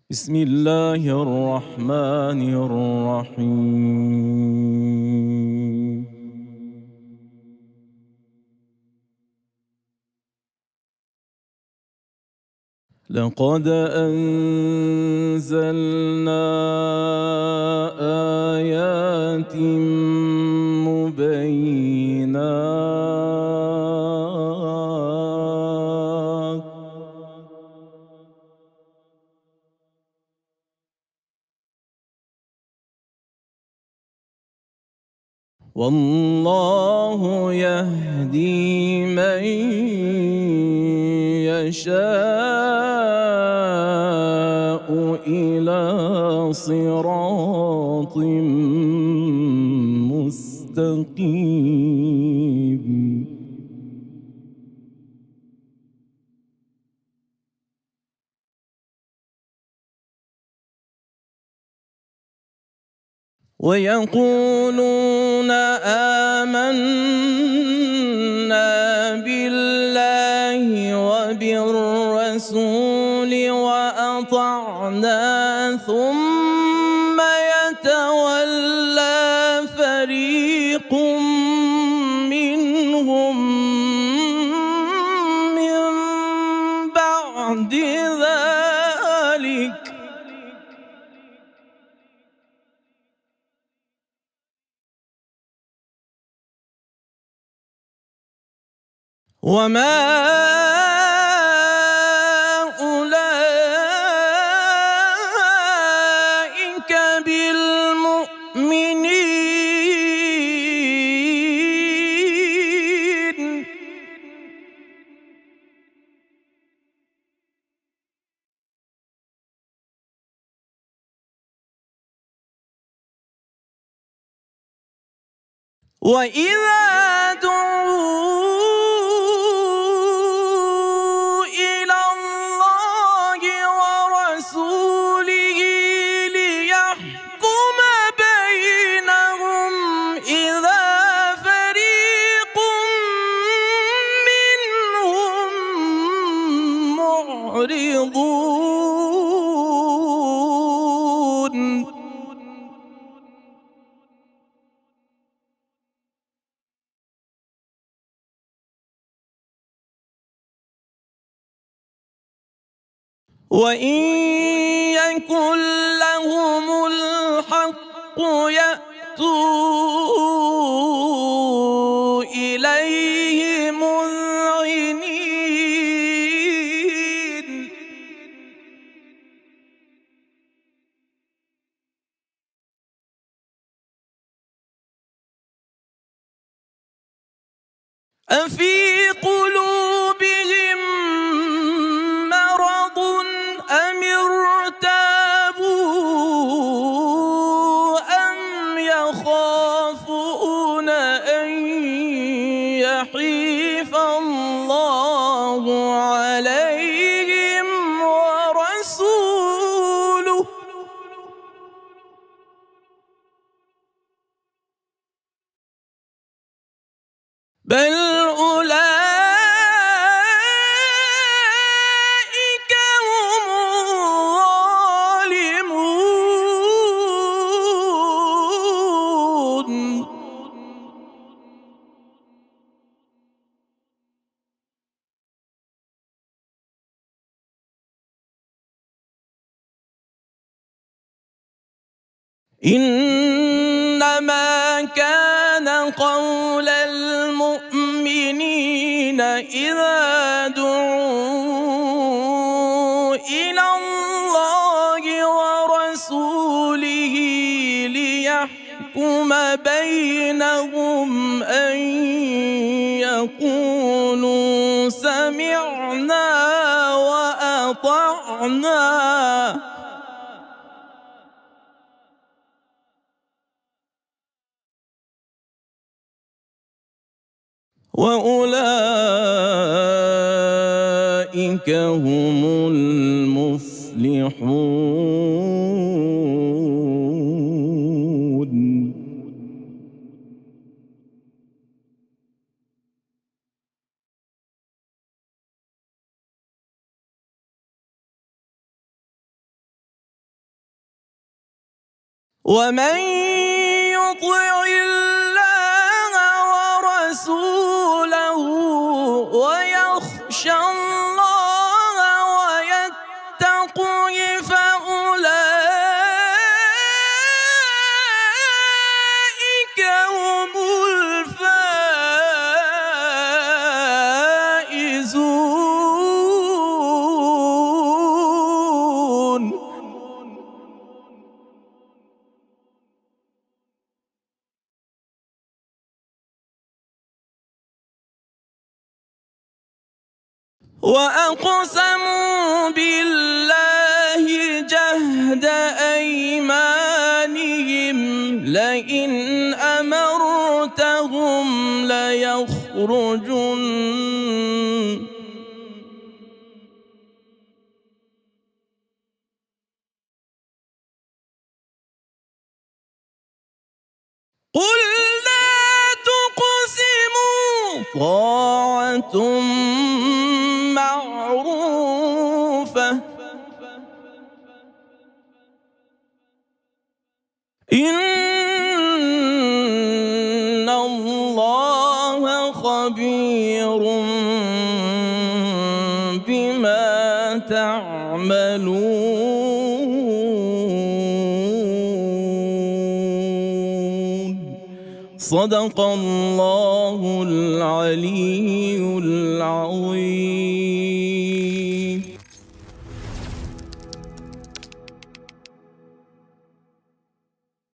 بسم الله الرحمن الرحيم. لقد أنزلنا آيات مبينات والله يهدي من يشاء إلى صراط مستقيم. ويقولون آمنا بالله وبالرسول وأطعنا ثم يتولى فريق منهم من بعد ذلك وما أولئك بالمؤمنين. وإذا دعوا إلى الله ورسوله ليحكم بينهم إذا فريق منهم معرضون. وإن يكن لهم الحق يأتوا إليه مذعنين. أفي قلوبهم مرض أم ارتابوا أم يخافون أن يحيف الله عليهم ورسوله بل أولئك هم الظالمون. إنما كان قول المؤمنين إذا دعوا إلى الله ورسوله ليحكم بينهم أن يقولوا سمعنا وأطعنا وأولئك هم المفلحون. ومن يطع الله ورسوله ويخشى الله ويتقه فأولئك هم الفائزون. وأقسموا بالله جهد أيمانهم لئن أمرتهم ليخرجن قل لا تقسموا طاعة معروفة إن الله خبير بما تعملون. صدق الله العلي العظيم.